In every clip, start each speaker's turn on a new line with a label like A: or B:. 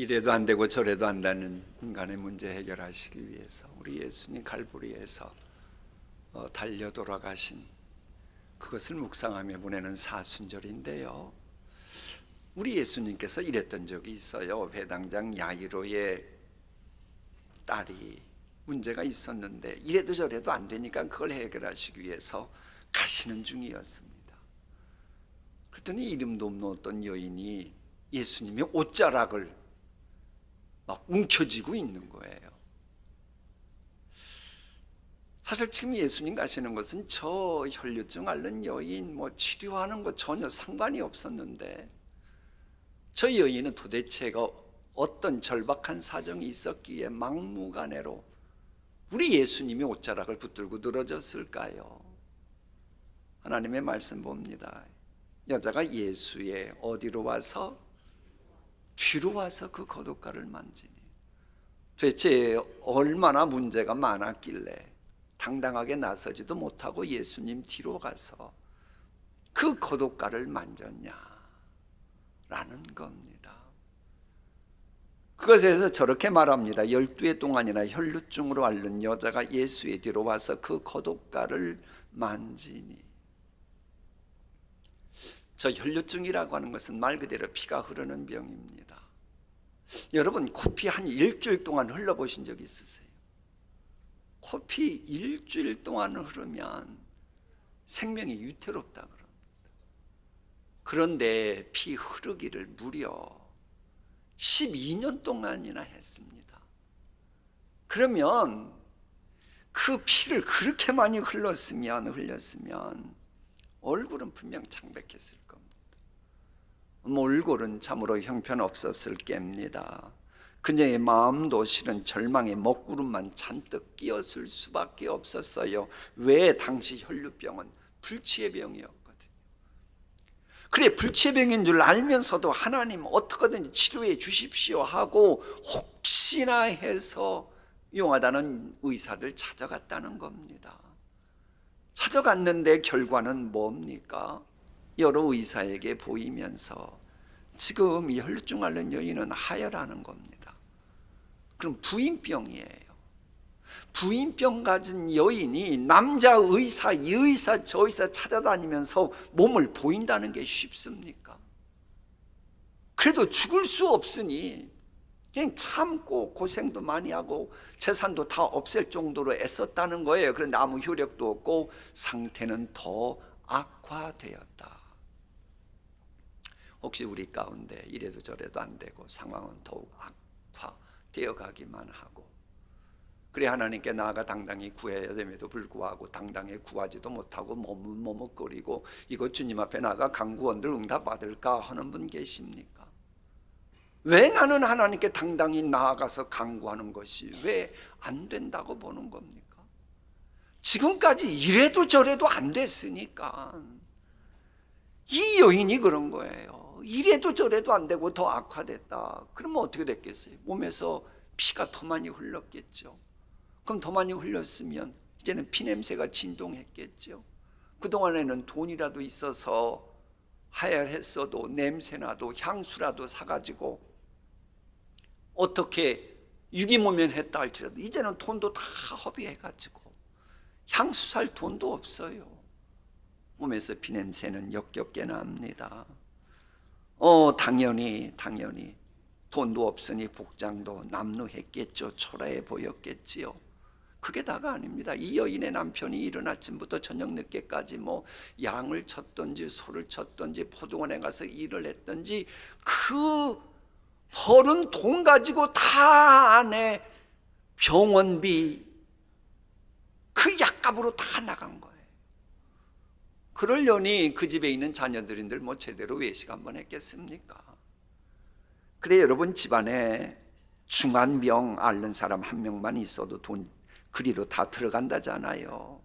A: 이래도 안 되고 저래도 안 되는 인간의 문제 해결하시기 위해서 우리 예수님 갈보리에서 달려 돌아가신 그것을 묵상하며 보내는 사순절인데요, 우리 예수님께서 이랬던 적이 있어요. 회당장 야이로의 딸이 문제가 있었는데 이래도 저래도 안 되니까 그걸 해결하시기 위해서 가시는 중이었습니다. 그랬더니 이름도 없는 어떤 여인이 예수님의 옷자락을 막 움켜쥐고 있는 거예요. 사실 지금 예수님 가시는 것은 저 혈류증 앓는 여인 치료하는 거 전혀 상관이 없었는데, 저 여인은 도대체가 어떤 절박한 사정이 있었기에 막무가내로 우리 예수님이 옷자락을 붙들고 늘어졌을까요? 하나님의 말씀 봅니다. 여자가 예수의 어디로 와서? 뒤로 와서 그 겉옷가를 만지니. 도대체 얼마나 문제가 많았길래 당당하게 나서지도 못하고 예수님 뒤로 가서 그 겉옷가를 만졌냐 라는 겁니다. 그것에서 저렇게 말합니다. 12해 동안이나 혈루증으로 앓는 여자가 예수의 뒤로 와서 그 겉옷가를 만지니. 저 혈류증이라고 하는 것은 말 그대로 피가 흐르는 병입니다. 여러분, 코피 한 일주일 동안 흘러보신 적 있으세요? 코피 일주일 동안 흐르면 생명이 위태롭다 그럽니다. 그런데 피 흐르기를 무려 12년 동안이나 했습니다. 그러면 그 피를 그렇게 많이 흘렸으면 얼굴은 분명 창백했을 겁니다. 얼굴은 참으로 형편없었을 겁니다. 그녀의 마음도 실은 절망의 먹구름만 잔뜩 끼었을 수밖에 없었어요. 왜? 당시 혈류병은 불치의 병이었거든요. 그래, 불치의 병인 줄 알면서도 하나님 어떻게든 치료해 주십시오 하고 혹시나 해서 용하다는 의사들 찾아갔다는 겁니다. 찾아갔는데 결과는 뭡니까? 여러 의사에게 보이면서 지금 이 혈류증 앓는 여인은 하혈하는 겁니다. 그럼 부인병이에요. 부인병 가진 여인이 남자 의사, 이 의사, 저 의사 찾아다니면서 몸을 보인다는 게 쉽습니까? 그래도 죽을 수 없으니 그냥 참고 고생도 많이 하고 재산도 다 없앨 정도로 애썼다는 거예요. 그런데 아무 효력도 없고 상태는 더 악화되었다. 혹시 우리 가운데 이래도 저래도 안 되고 상황은 더욱 악화되어 가기만 하고, 그래 하나님께 나아가 당당히 구해야 됨에도 불구하고 당당히 구하지도 못하고 머뭇머뭇거리고 이거 주님 앞에 나아가 간구원들 응답받을까 하는 분 계십니까? 왜 나는 하나님께 당당히 나아가서 간구하는 것이 왜 안 된다고 보는 겁니까? 지금까지 이래도 저래도 안 됐으니까. 이 여인이 그런 거예요. 이래도 저래도 안 되고 더 악화됐다. 그러면 어떻게 됐겠어요? 몸에서 피가 더 많이 흘렀겠죠. 그럼 더 많이 흘렸으면 이제는 피냄새가 진동했겠죠. 그동안에는 돈이라도 있어서 하혈했어도 냄새나도 향수라도 사가지고 어떻게 유기모면 했다 할지라도 이제는 돈도 다 허비해가지고 향수 살 돈도 없어요. 몸에서 피냄새는 역겹게 납니다. 당연히 돈도 없으니 복장도 남루했겠죠. 초라해 보였겠지요. 그게 다가 아닙니다. 이 여인의 남편이 이른 아침부터 저녁 늦게까지 양을 쳤든지 소를 쳤든지 포도원에 가서 일을 했든지 그 벌은 돈 가지고 다 안에 병원비 그 약값으로 다 나간 거예요. 그러려니 그 집에 있는 자녀들인들 제대로 외식 한번 했겠습니까? 그래, 여러분 집안에 중한 병 앓는 사람 한 명만 있어도 돈 그리로 다 들어간다잖아요.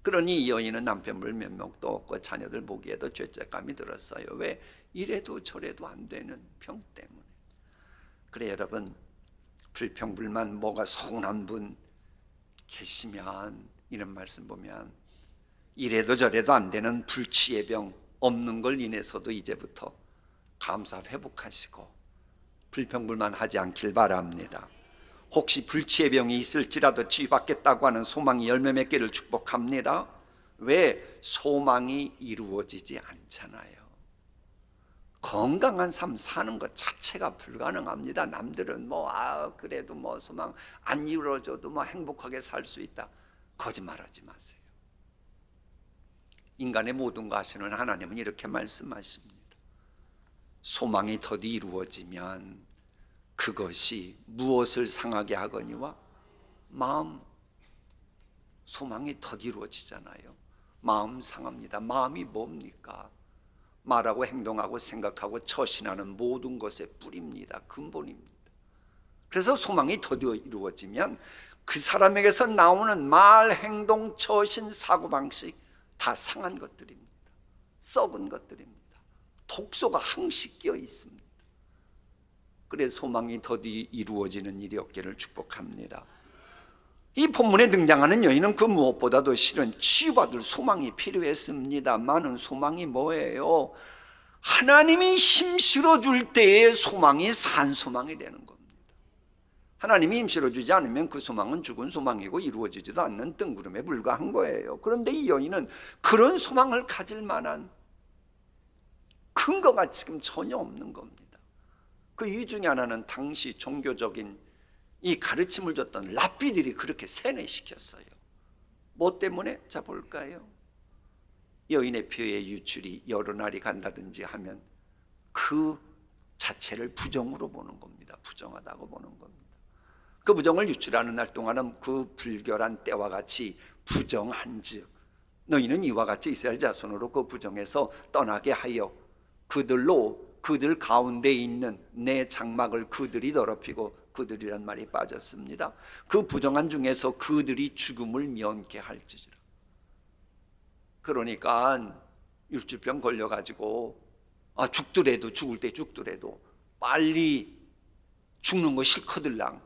A: 그러니 이 여인은 남편을 몇 명도 없고 자녀들 보기에도 죄책감이 들었어요. 왜? 이래도 저래도 안 되는 병 때문에. 그래, 여러분 불평불만 뭐가 서운한 분 계시면 이런 말씀 보면 이래도 저래도 안 되는 불치의 병 없는 걸 인해서도 이제부터 감사 회복하시고 불평불만하지 않길 바랍니다. 혹시 불치의 병이 있을지라도 치유받겠다고 하는 소망이 열매 맺기를 축복합니다. 왜? 소망이 이루어지지 않잖아요. 건강한 삶 사는 것 자체가 불가능합니다. 남들은 그래도 소망 안 이루어져도 행복하게 살 수 있다. 거짓말하지 마세요. 인간의 모든 거 아시는 하나님은 이렇게 말씀하십니다. 소망이 더디 이루어지면 그것이 무엇을 상하게 하거니와 마음. 소망이 더디 이루어지잖아요. 마음 상합니다. 마음이 뭡니까? 말하고 행동하고 생각하고 처신하는 모든 것의 뿌리입니다. 근본입니다. 그래서 소망이 더디 이루어지면 그 사람에게서 나오는 말, 행동, 처신, 사고방식 다 상한 것들입니다. 썩은 것들입니다. 독소가 항시 끼어 있습니다. 그래서 소망이 더디 이루어지는 일이 없기를 축복합니다. 이 본문에 등장하는 여인은 그 무엇보다도 실은 치유받을 소망이 필요했습니다만은 소망이 뭐예요? 하나님이 힘 실어줄 때의 소망이 산 소망이 되는 겁니다. 하나님이 힘 실어주지 않으면 그 소망은 죽은 소망이고 이루어지지도 않는 뜬구름에 불과한 거예요. 그런데 이 여인은 그런 소망을 가질 만한 근거가 지금 전혀 없는 겁니다. 그 이유 중에 하나는 당시 종교적인 이 가르침을 줬던 랍비들이 그렇게 세뇌시켰어요. 뭐 때문에? 자 볼까요? 여인의 폐의 유출이 여러 날이 간다든지 하면 그 자체를 부정으로 보는 겁니다. 부정하다고 보는 겁니다. 그 부정을 유출하는 날 동안은 그 불결한 때와 같이 부정한즉 너희는 이와 같이 이스라엘 자손으로 그 부정에서 떠나게 하여 그들 가운데 있는 내 장막을 그들이 더럽히고 그들이란 말이 빠졌습니다. 그 부정한 중에서 그들이 죽음을 면케 할지라. 그러니까 율주병 걸려가지고 죽을 때 죽더라도 빨리 죽는 거 싫거들랑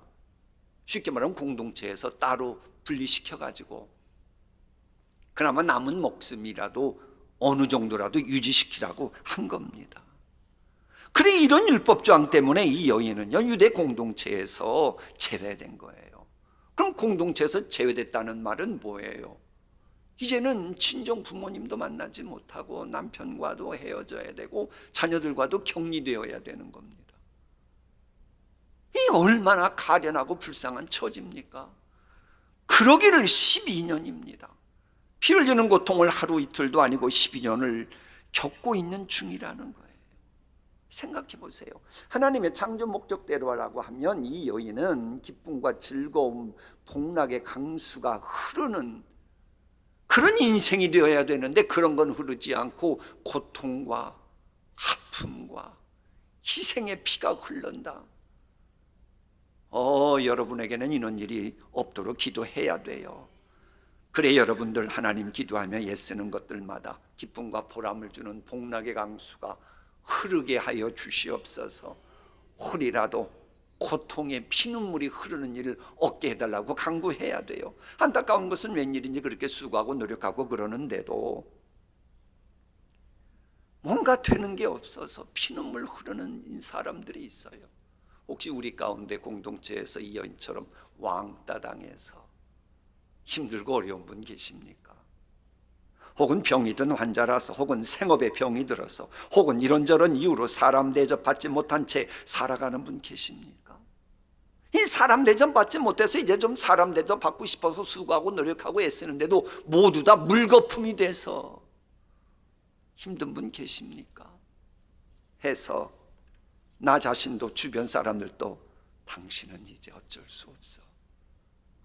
A: 쉽게 말하면 공동체에서 따로 분리시켜가지고 그나마 남은 목숨이라도 어느 정도라도 유지시키라고 한 겁니다. 그래 이런 율법조항 때문에 이 여인은요 유대 공동체에서 제외된 거예요. 그럼 공동체에서 제외됐다는 말은 뭐예요? 이제는 친정 부모님도 만나지 못하고 남편과도 헤어져야 되고 자녀들과도 격리되어야 되는 겁니다. 이 얼마나 가련하고 불쌍한 처지입니까? 그러기를 12년입니다. 피 흘리는 고통을 하루 이틀도 아니고 12년을 겪고 있는 중이라는 거예요. 생각해 보세요. 하나님의 창조 목적대로라고 하면 이 여인은 기쁨과 즐거움, 복락의 강수가 흐르는 그런 인생이 되어야 되는데 그런 건 흐르지 않고 고통과 아픔과 희생의 피가 흐른다. 여러분에게는 이런 일이 없도록 기도해야 돼요. 그래 여러분들 하나님 기도하며 애쓰는 것들마다 기쁨과 보람을 주는 복락의 강수가 흐르게 하여 주시옵소서. 혹이라도 고통의 피눈물이 흐르는 일을 얻게 해달라고 간구해야 돼요. 안타까운 것은 웬일인지 그렇게 수고하고 노력하고 그러는데도 뭔가 되는 게 없어서 피눈물 흐르는 사람들이 있어요. 혹시 우리 가운데 공동체에서 이 여인처럼 왕따 당해서 힘들고 어려운 분 계십니까? 혹은 병이든 환자라서 혹은 생업에 병이 들어서 혹은 이런저런 이유로 사람 대접받지 못한 채 살아가는 분 계십니까? 이 사람 대접 받지 못해서 이제 좀 사람 대접 받고 싶어서 수고하고 노력하고 애쓰는데도 모두 다 물거품이 돼서 힘든 분 계십니까? 해서 나 자신도 주변 사람들도 당신은 이제 어쩔 수 없어.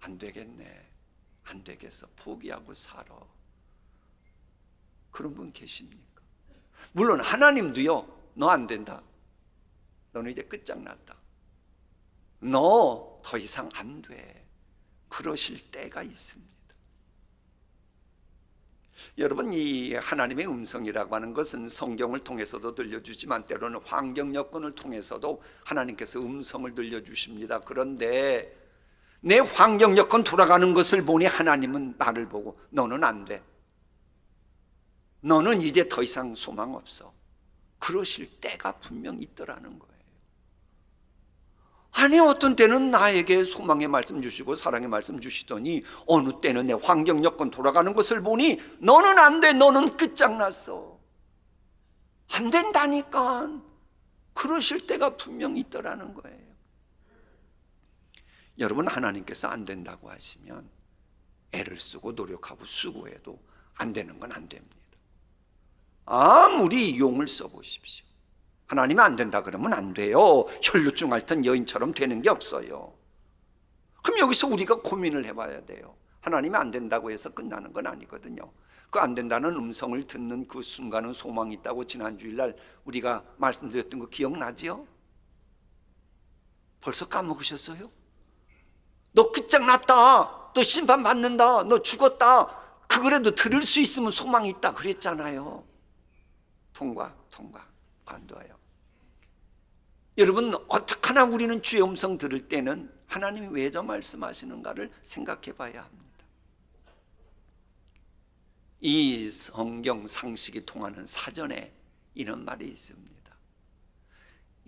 A: 안 되겠네. 안 되겠어. 포기하고 살아. 그런 분 계십니까? 물론 하나님도요. 너 안 된다. 너는 이제 끝장났다. 너 더 이상 안 돼. 그러실 때가 있습니다. 여러분 이 하나님의 음성이라고 하는 것은 성경을 통해서도 들려주지만 때로는 환경 여건을 통해서도 하나님께서 음성을 들려주십니다. 그런데 내 환경 여건 돌아가는 것을 보니 하나님은 나를 보고 너는 안 돼. 너는 이제 더 이상 소망 없어. 그러실 때가 분명 있더라는 거예요. 아니, 어떤 때는 나에게 소망의 말씀 주시고 사랑의 말씀 주시더니 어느 때는 내 환경 여건 돌아가는 것을 보니 너는 안 돼, 너는 끝장났어, 안 된다니까, 그러실 때가 분명히 있더라는 거예요. 여러분, 하나님께서 안 된다고 하시면 애를 쓰고 노력하고 수고해도 안 되는 건 안 됩니다. 아무리 용을 써보십시오. 하나님이 안 된다 그러면 안 돼요. 혈루증 앓던 여인처럼 되는 게 없어요. 그럼 여기서 우리가 고민을 해봐야 돼요. 하나님이 안 된다고 해서 끝나는 건 아니거든요. 그 안 된다는 음성을 듣는 그 순간은 소망이 있다고 지난 주일날 우리가 말씀드렸던 거 기억나지요? 벌써 까먹으셨어요? 너 끝장났다, 너 심판받는다, 너 죽었다, 그거라도 들을 수 있으면 소망이 있다 그랬잖아요. 통과 관둬요. 여러분, 어떡하나 우리는 주의 음성 들을 때는 하나님이 왜 저 말씀하시는가를 생각해 봐야 합니다. 이 성경 상식이 통하는 사전에 이런 말이 있습니다.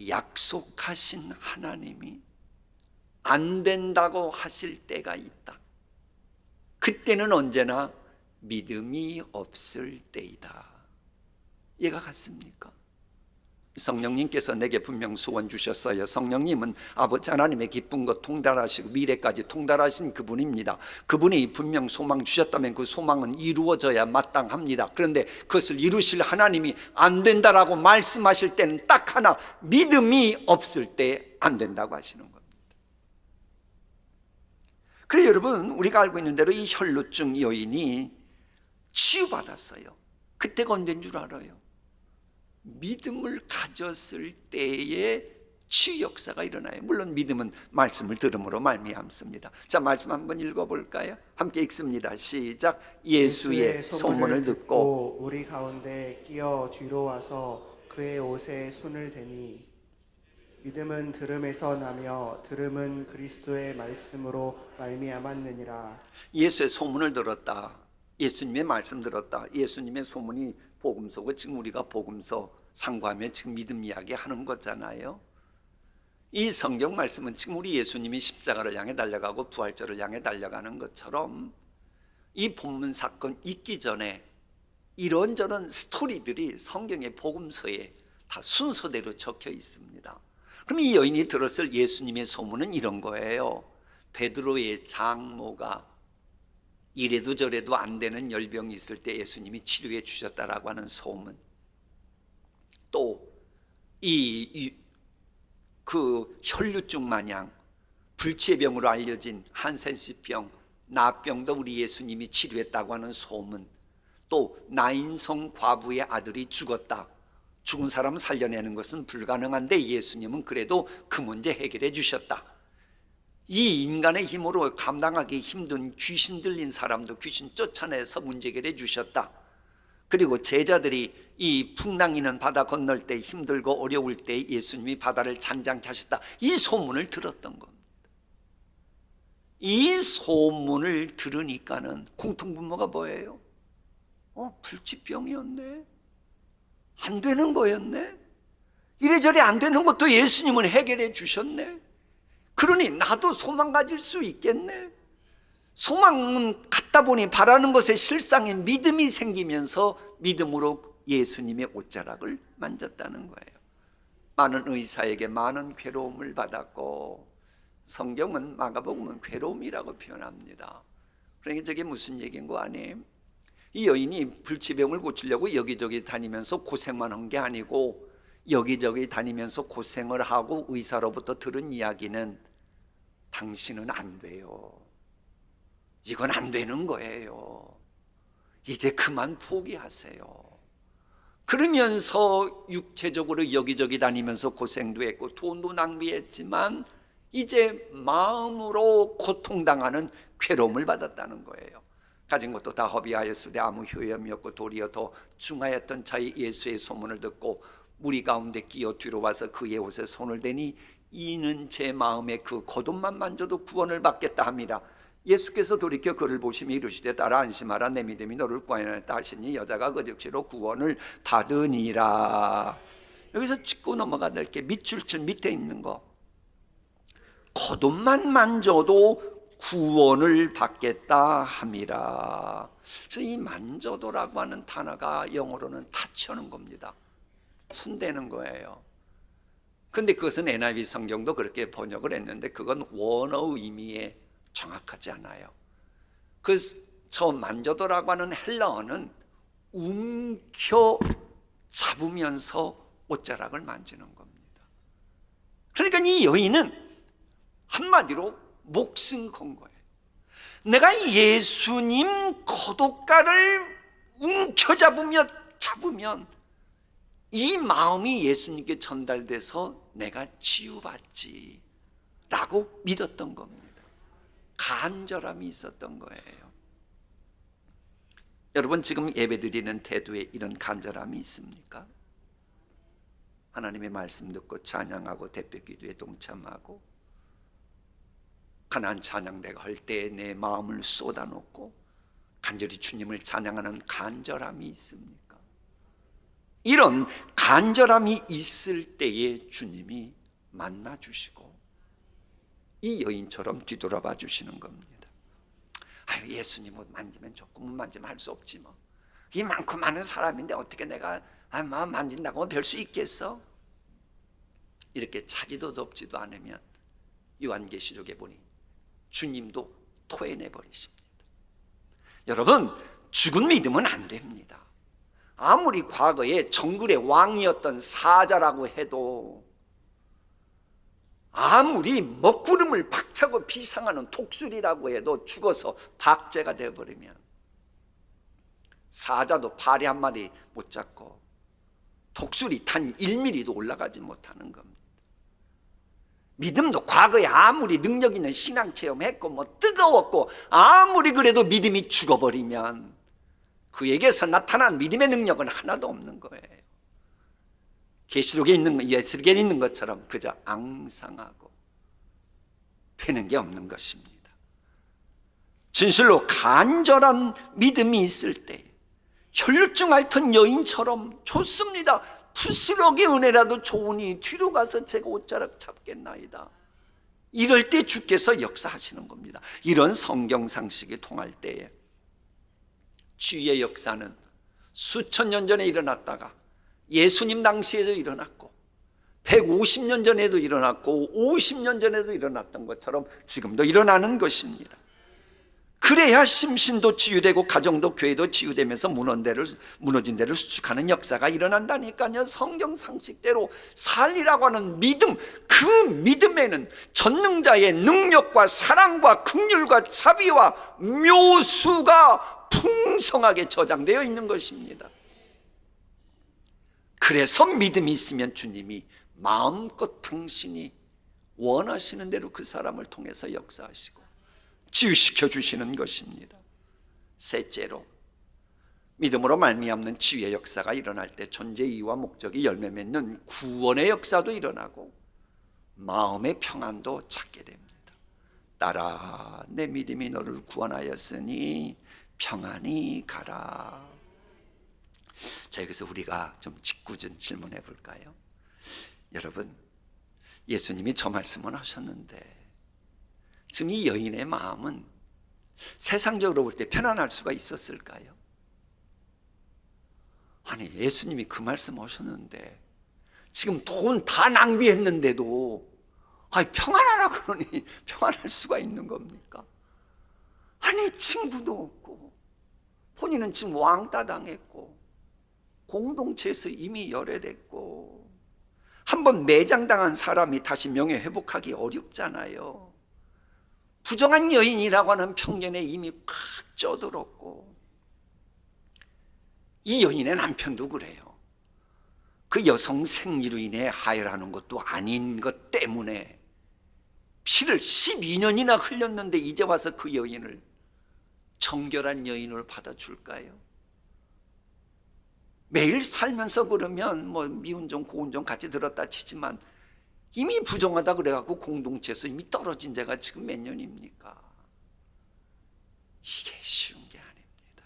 A: 약속하신 하나님이 안 된다고 하실 때가 있다. 그때는 언제나 믿음이 없을 때이다. 이해가 갔습니까? 성령님께서 내게 분명 소원 주셨어요. 성령님은 아버지 하나님의 기쁜 것 통달하시고 미래까지 통달하신 그분입니다. 그분이 분명 소망 주셨다면 그 소망은 이루어져야 마땅합니다. 그런데 그것을 이루실 하나님이 안 된다라고 말씀하실 때는 딱 하나, 믿음이 없을 때 안 된다고 하시는 겁니다. 그래, 여러분, 우리가 알고 있는 대로 이 혈루증 여인이 치유받았어요. 그때가 언제인 줄 알아요? 믿음을 가졌을 때에 치유 역사가 일어나요. 물론 믿음은 말씀을 들음으로 말미암습니다. 자, 말씀 한번 읽어볼까요? 함께 읽습니다. 시작. 예수의 소문을 듣고
B: 우리 가운데 끼어 뒤로 와서 그의 옷에 손을 대니 믿음은 들음에서 나며 들음은 그리스도의 말씀으로 말미암았느니라.
A: 예수의 소문을 들었다, 예수님의 말씀 들었다, 예수님의 소문이 복음서고 지금 우리가 복음서 상고하면 지금 믿음 이야기 하는 거잖아요. 이 성경 말씀은 지금 우리 예수님이 십자가를 향해 달려가고 부활절을 향해 달려가는 것처럼 이 본문 사건 있기 전에 이런저런 스토리들이 성경의 복음서에 다 순서대로 적혀 있습니다. 그럼 이 여인이 들었을 예수님의 소문은 이런 거예요. 베드로의 장모가 이래도 저래도 안 되는 열병이 있을 때 예수님이 치료해 주셨다라고 하는 소문, 또 그 혈루증 마냥 불치병으로 알려진 한센시병, 나병도 우리 예수님이 치료했다고 하는 소문, 또 나인성 과부의 아들이 죽었다, 죽은 사람을 살려내는 것은 불가능한데 예수님은 그래도 그 문제 해결해 주셨다, 이 인간의 힘으로 감당하기 힘든 귀신 들린 사람도 귀신 쫓아내서 문제 해결해 주셨다, 그리고 제자들이 이 풍랑이는 바다 건널 때 힘들고 어려울 때 예수님이 바다를 잔잔케 하셨다, 이 소문을 들었던 겁니다. 이 소문을 들으니까는 공통분모가 뭐예요? 불치병이었네, 안 되는 거였네, 이래저래 안 되는 것도 예수님은 해결해 주셨네, 그러니 나도 소망 가질 수 있겠네. 소망은 갖다 보니 바라는 것에 실상에 믿음이 생기면서 믿음으로 예수님의 옷자락을 만졌다는 거예요. 많은 의사에게 많은 괴로움을 받았고, 성경은 마가복음은 괴로움이라고 표현합니다. 그러니까 저게 무슨 얘기인 거 아니에요? 이 여인이 불치병을 고치려고 여기저기 다니면서 고생만 한 게 아니고, 여기저기 다니면서 고생을 하고 의사로부터 들은 이야기는 당신은 안 돼요, 이건 안 되는 거예요, 이제 그만 포기하세요. 그러면서 육체적으로 여기저기 다니면서 고생도 했고 돈도 낭비했지만 이제 마음으로 고통당하는 괴로움을 받았다는 거예요. 가진 것도 다 허비하였으되 아무 효험이 없고 도리어 더 중하였던 자의 예수의 소문을 듣고 무리 가운데 끼어 뒤로 와서 그의 옷에 손을 대니 이는 제 마음에 그 겉옷만 만져도 구원을 받겠다 합니다. 예수께서 돌이켜 그를 보시며 이르시되 따라 안심하라, 내 믿음이 너를 구원하였다 하시니 여자가 그 즉시로 구원을 받으니라. 여기서 짚고 넘어가야 될 게 밑줄줄 밑에 있는 거, 겉옷만 만져도 구원을 받겠다 함이라. 그래서 이 만져도라고 하는 단어가 영어로는 touch하는 겁니다. 손대는 거예요. 근데 그것은 NIV 성경도 그렇게 번역을 했는데 그건 원어 의미에 정확하지 않아요. 저 만져도라고 하는 헬라어는 움켜 잡으면서 옷자락을 만지는 겁니다. 그러니까 이 여인은 한마디로 목숨 건 거예요. 내가 예수님 겉옷가를 잡으면 이 마음이 예수님께 전달돼서 내가 치유받지 라고 믿었던 겁니다. 간절함이 있었던 거예요. 여러분, 지금 예배드리는 태도에 이런 간절함이 있습니까? 하나님의 말씀 듣고 찬양하고 대표기도에 동참하고 가나안 찬양대가 할 때 내 마음을 쏟아놓고 간절히 주님을 찬양하는 간절함이 있습니까? 이런 간절함이 있을 때에 주님이 만나주시고 이 여인처럼 뒤돌아봐 주시는 겁니다. 아유, 예수님 옷 만지면 좋고 못 만지면 할 수 없지 뭐. 이 많고 많은 사람인데 어떻게 내가 만진다고 별 수 있겠어? 이렇게 차지도 좁지도 않으면 요한계시록에 보니 주님도 토해내 버리십니다. 여러분, 죽은 믿음은 안 됩니다. 아무리 과거에 정글의 왕이었던 사자라고 해도, 아무리 먹구름을 박차고 비상하는 독수리라고 해도 죽어서 박제가 되어버리면 사자도 파리 한 마리 못 잡고 독수리 단 1mm도 올라가지 못하는 겁니다. 믿음도 과거에 아무리 능력 있는 신앙 체험했고 뭐 뜨거웠고 아무리 그래도 믿음이 죽어버리면 그에게서 나타난 믿음의 능력은 하나도 없는 거예요. 계시록에 있는, 예수록에 있는 것처럼 그저 앙상하고 되는 게 없는 것입니다. 진실로 간절한 믿음이 있을 때 혈루증 앓던 여인처럼 좋습니다. 부스럭의 은혜라도 좋으니 뒤로 가서 제가 옷자락 잡겠나이다. 이럴 때 주께서 역사하시는 겁니다. 이런 성경 상식이 통할 때에 주의 역사는 수천 년 전에 일어났다가 예수님 당시에도 일어났고 150년 전에도 일어났고 50년 전에도 일어났던 것처럼 지금도 일어나는 것입니다. 그래야 심신도 치유되고 가정도 교회도 치유되면서 무너진 데를 수축하는 역사가 일어난다니까요. 성경 상식대로 살리라고 하는 믿음, 그 믿음에는 전능자의 능력과 사랑과 긍휼과 자비와 묘수가 풍성하게 저장되어 있는 것입니다. 그래서 믿음이 있으면 주님이 마음껏 당신이 원하시는 대로 그 사람을 통해서 역사하시고 치유시켜 주시는 것입니다. 셋째로, 믿음으로 말미암는 치유의 역사가 일어날 때 존재의 이유와 목적이 열매 맺는 구원의 역사도 일어나고 마음의 평안도 찾게 됩니다. 따라 내 믿음이 너를 구원하였으니 평안히 가라. 자, 여기서 우리가 좀 짓궂은 질문해 볼까요? 여러분, 예수님이 저 말씀을 하셨는데 지금 이 여인의 마음은 세상적으로 볼 때 편안할 수가 있었을까요? 아니, 예수님이 그 말씀 하셨는데 지금 돈 다 낭비했는데도 평안하라 그러니 평안할 수가 있는 겁니까? 아니, 친구도 없고 본인은 지금 왕따 당했고 공동체에서 이미 열애됐고 한번 매장당한 사람이 다시 명예 회복하기 어렵잖아요. 부정한 여인이라고 하는 편견에 이미 꽉 쪄들었고, 이 여인의 남편도 그래요. 그 여성 생리로 인해 하혈하는 것도 아닌 것 때문에 피를 12년이나 흘렸는데 이제 와서 그 여인을 정결한 여인을 받아줄까요? 매일 살면서 그러면 뭐 미운 점 고운 점 같이 들었다 치지만 이미 부정하다 그래갖고 공동체에서 이미 떨어진 지가 지금 몇 년입니까? 이게 쉬운 게 아닙니다.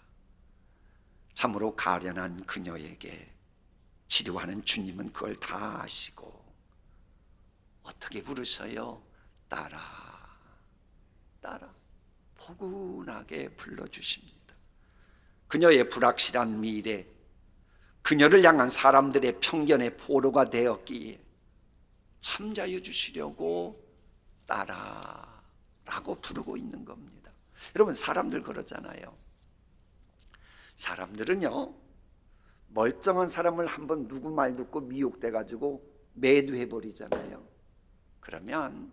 A: 참으로 가련한 그녀에게 치료하는 주님은 그걸 다 아시고 어떻게 부르셔요? 따라 포근하게 불러주십니다. 그녀의 불확실한 미래, 그녀를 향한 사람들의 편견의 포로가 되었기에 참자여 주시려고 따라라고 부르고 있는 겁니다. 여러분, 사람들 그러잖아요. 사람들은요, 멀쩡한 사람을 한번 누구 말 듣고 미혹돼 가지고 매도해 버리잖아요. 그러면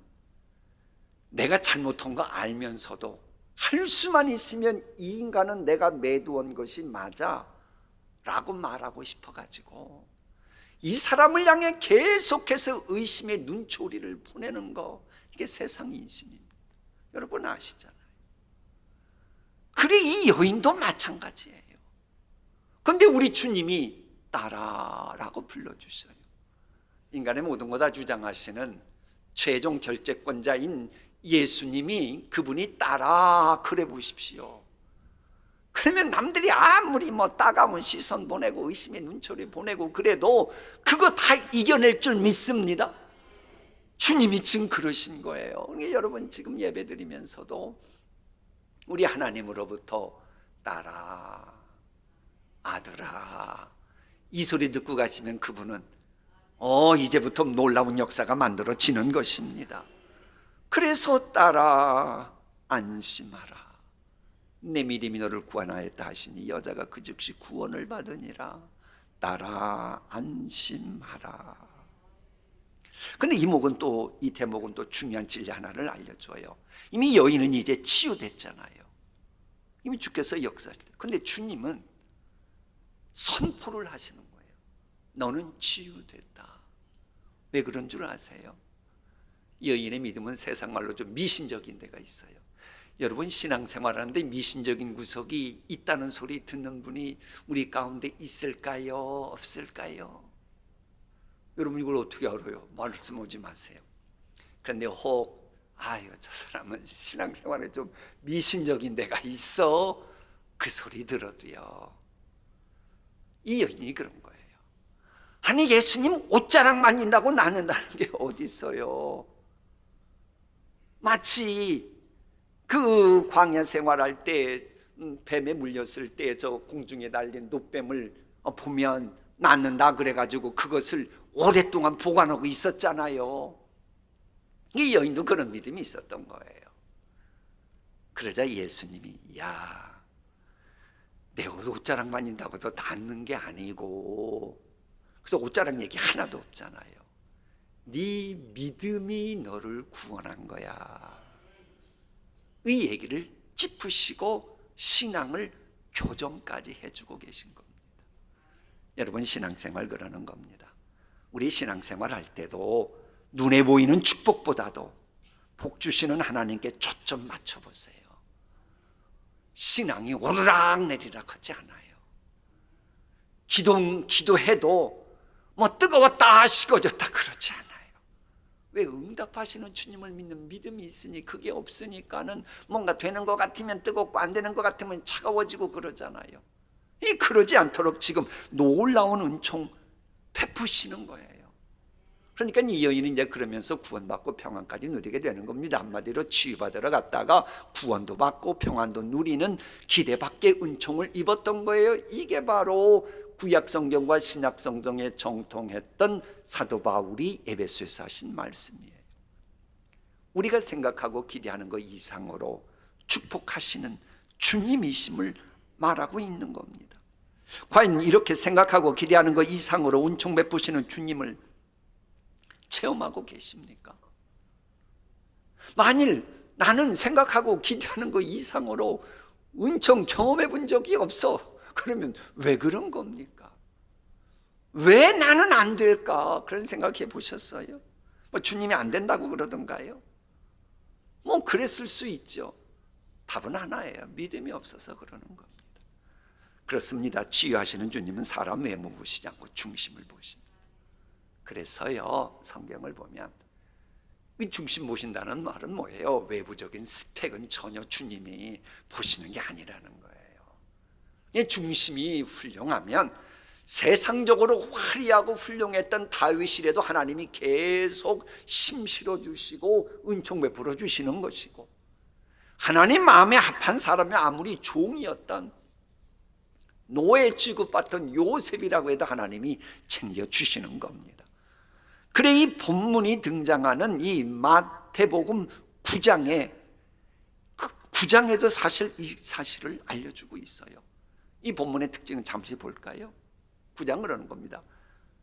A: 내가 잘못한 거 알면서도 할 수만 있으면 이 인간은 내가 매도한 것이 맞아 라고 말하고 싶어 가지고 이 사람을 향해 계속해서 의심의 눈초리를 보내는 거, 이게 세상 인심입니다. 여러분 아시잖아요. 그래, 이 여인도 마찬가지예요. 그런데 우리 주님이 따라라고 불러주셔요. 인간의 모든 거 다 주장하시는 최종 결재권자인 예수님이 그분이 따라 그래 보십시오. 그러면 남들이 아무리 따가운 시선 보내고 의심의 눈초리 보내고 그래도 그거 다 이겨낼 줄 믿습니다. 주님이 지금 그러신 거예요. 그러니까 여러분, 지금 예배 드리면서도 우리 하나님으로부터 딸아, 아들아, 이 소리 듣고 가시면 그분은 이제부터 놀라운 역사가 만들어지는 것입니다. 그래서 딸아, 안심하라. 내 믿음이 너를 구원하였다 하시니 여자가 그 즉시 구원을 받으니라. 딸아, 안심하라. 근데 이 대목은 또 중요한 진리 하나를 알려줘요. 이미 여인은 이제 치유됐잖아요. 이미 주께서 역사하실 때. 근데 주님은 선포를 하시는 거예요. 너는 치유됐다. 왜 그런 줄 아세요? 여인의 믿음은 세상 말로 좀 미신적인 데가 있어요. 여러분, 신앙생활하는데 미신적인 구석이 있다는 소리 듣는 분이 우리 가운데 있을까요? 없을까요? 여러분, 이걸 어떻게 알아요? 말씀 오지 마세요. 그런데 저 사람은 신앙생활에 좀 미신적인 데가 있어. 그 소리 들어도요. 이 여인이 그런 거예요. 아니, 예수님 옷자락 만진다고 낫는다는 게 어디 있어요? 마치 그 광야 생활할 때 뱀에 물렸을 때 저 공중에 날린 노뱀을 보면 낫는다 그래가지고 그것을 오랫동안 보관하고 있었잖아요. 이 여인도 그런 믿음이 있었던 거예요. 그러자 예수님이 내 옷자락 만진다고도 낫는 게 아니고, 그래서 옷자락 얘기 하나도 없잖아요. 네 믿음이 너를 구원한 거야. 이 얘기를 짚으시고 신앙을 교정까지 해주고 계신 겁니다. 여러분, 신앙생활 그러는 겁니다. 우리 신앙생활 할 때도 눈에 보이는 축복보다도 복 주시는 하나님께 초점 맞춰보세요. 신앙이 오르락 내리락 하지 않아요. 기도해도 뜨거웠다 식어졌다 그러지 않아요. 왜? 응답하시는 주님을 믿는 믿음이 있으니, 그게 없으니까는 뭔가 되는 것 같으면 뜨겁고 안 되는 것 같으면 차가워지고 그러잖아요. 그러지 않도록 지금 놀라운 은총 베푸시는 거예요. 그러니까 이 여인은 이제 그러면서 구원받고 평안까지 누리게 되는 겁니다. 한마디로 치유받으러 갔다가 구원도 받고 평안도 누리는 기대밖의 은총을 입었던 거예요. 이게 바로 구약성경과 신약성경에 정통했던 사도 바울이 에베소에서 하신 말씀이에요. 우리가 생각하고 기대하는 것 이상으로 축복하시는 주님이심을 말하고 있는 겁니다. 과연 이렇게 생각하고 기대하는 것 이상으로 은총 베푸시는 주님을 체험하고 계십니까? 만일 나는 생각하고 기대하는 것 이상으로 은총 경험해 본 적이 없어, 그러면 왜 그런 겁니까? 왜 나는 안 될까? 그런 생각해 보셨어요? 주님이 안 된다고 그러던가요? 그랬을 수 있죠. 답은 하나예요. 믿음이 없어서 그러는 겁니다. 그렇습니다. 치유하시는 주님은 사람 외모 보시지 않고 중심을 보십니다. 그래서요, 성경을 보면 이 중심 보신다는 말은 뭐예요? 외부적인 스펙은 전혀 주님이 보시는 게 아니라는 거예요. 중심이 훌륭하면 세상적으로 화려하고 훌륭했던 다윗이라도 하나님이 계속 심실어 주시고 은총 베풀어 주시는 것이고, 하나님 마음에 합한 사람이 아무리 종이었던 노예 취급받던 요셉이라고 해도 하나님이 챙겨주시는 겁니다. 그래 이 본문이 등장하는 이 마태복음 9장에도 사실 이 사실을 알려주고 있어요. 이 본문의 특징은 잠시 볼까요? 9장 그러는 겁니다.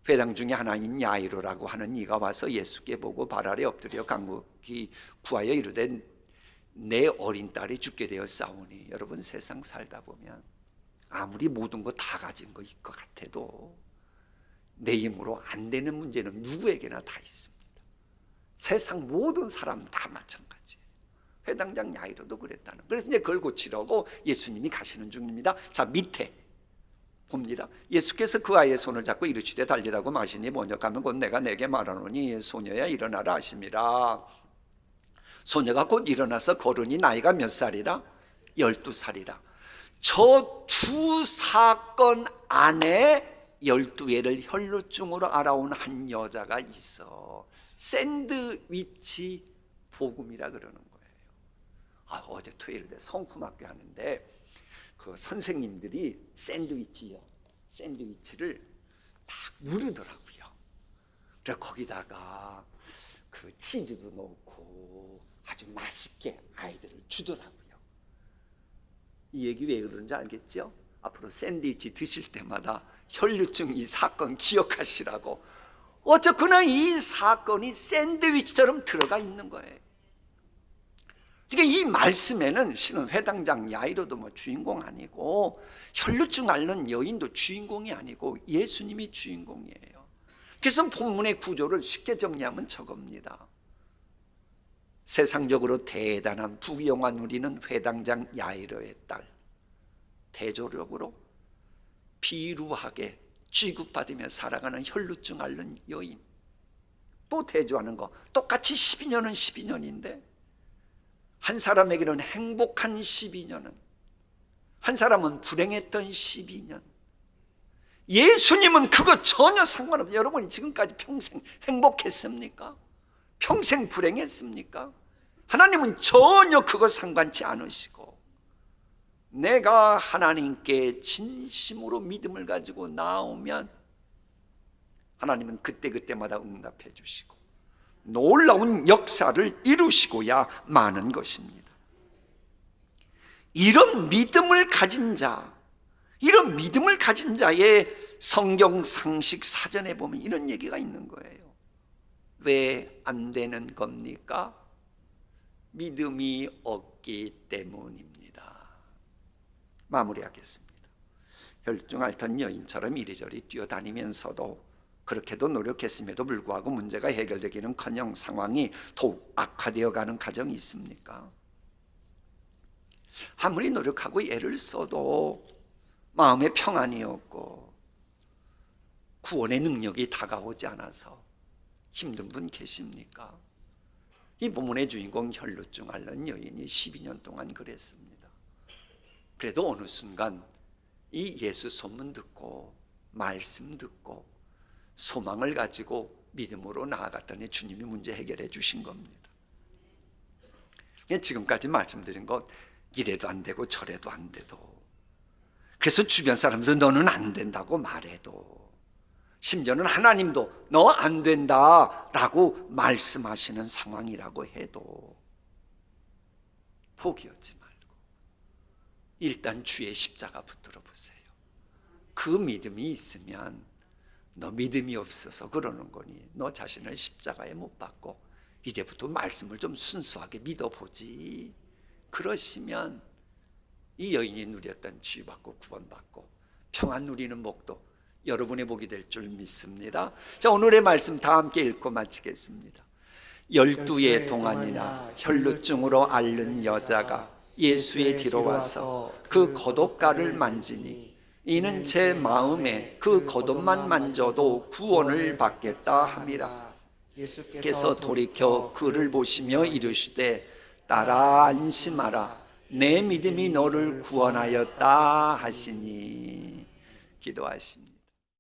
A: 회당 중에 하나인 야이로라고 하는 이가 와서 예수께 보고 발 아래 엎드려 간곡히 구하여 이르되 내 어린 딸이 죽게 되어 싸우니. 여러분, 세상 살다 보면 아무리 모든 거 다 가진 거일 것 같아도 내 힘으로 안 되는 문제는 누구에게나 다 있습니다. 세상 모든 사람 다 마찬가지예요. 회당장 야이로도 그랬다는. 그래서 이제 그걸 고치려고 예수님이 가시는 중입니다. 자, 밑에 봅니다. 예수께서 그 아이의 손을 잡고 이르시되 달리라고 마시니 번역하면 곧 내가 내게 말하노니 소녀야 일어나라 하심이라. 소녀가 곧 일어나서 걸으니 나이가 몇 살이라? 12살이라. 저 두 사건 안에 12회를 혈루증으로 알아온 한 여자가 있어. 샌드위치 복음이라 그러는 거예요. 어제 토요일에 성품학교 하는데 그 선생님들이 샌드위치를 막 누르더라고요. 그래서 거기다가 그 치즈도 넣고 아주 맛있게 아이들을 주더라고요. 이 얘기 왜 그러는지 알겠죠? 앞으로 샌드위치 드실 때마다 혈류증 이 사건 기억하시라고. 어쨌거나 이 사건이 샌드위치처럼 들어가 있는 거예요. 그러니까 이 말씀에는 신은 회당장 야이로도 뭐 주인공 아니고 혈류증 앓는 여인도 주인공이 아니고 예수님이 주인공이에요. 그래서 본문의 구조를 쉽게 정리하면 저겁니다. 세상적으로 대단한 부귀영화 누리는 회당장 야이로의 딸, 대조력으로 비루하게 취급받으며 살아가는 혈루증 앓는 여인, 또 대조하는 거 똑같이 12년은 12년인데 한 사람에게는 행복한 12년은, 한 사람은 불행했던 12년. 예수님은 그거 전혀 상관없어요. 여러분 지금까지 평생 행복했습니까? 평생 불행했습니까? 하나님은 전혀 그거 상관치 않으시고, 내가 하나님께 진심으로 믿음을 가지고 나오면 하나님은 그때그때마다 응답해 주시고 놀라운 역사를 이루시고야 마는 것입니다. 이런 믿음을 가진 자, 이런 믿음을 가진 자의 성경 상식 사전에 보면 이런 얘기가 있는 거예요. 왜 안 되는 겁니까? 믿음이 없기 때문입니다. 마무리하겠습니다. 혈루증 앓던 여인처럼 이리저리 뛰어다니면서도 그렇게도 노력했음에도 불구하고 문제가 해결되기는커녕 상황이 더욱 악화되어 가는 가정이 있습니까? 아무리 노력하고 애를 써도 마음에 평안이 없고 구원의 능력이 다가오지 않아서 힘든 분 계십니까? 이 본문의 주인공 혈루증 앓는 여인이 12년 동안 그랬습니다. 그래도 어느 순간 이 예수 소문 듣고 말씀 듣고 소망을 가지고 믿음으로 나아갔더니 주님이 문제 해결해 주신 겁니다. 지금까지 말씀드린 것 이래도 안 되고 저래도 안 돼도, 그래서 주변 사람도 너는 안 된다고 말해도, 심지어는 하나님도 너 안 된다라고 말씀하시는 상황이라고 해도 포기하지 말고 일단 주의 십자가 붙들어 보세요. 그 믿음이 있으면, 너 믿음이 없어서 그러는 거니 너 자신을 십자가에 못 박고 이제부터 말씀을 좀 순수하게 믿어보지. 그러시면 이 여인이 누렸던 치유받고 구원받고 평안 누리는 복도 여러분의 복이 될 줄 믿습니다. 자, 오늘의 말씀 다 함께 읽고 마치겠습니다. 12해 동안이나 혈루증으로 앓는 여자가 예수의 뒤로 와서 그 겉옷가를 만지니 이는 제 마음에 그 겉옷만 만져도 구원을 받겠다 함이라. 예수께서 돌이켜 그를 보시며 이르시되 딸아 안심하라, 내 믿음이 너를 구원하였다 하시니. 기도하십니다.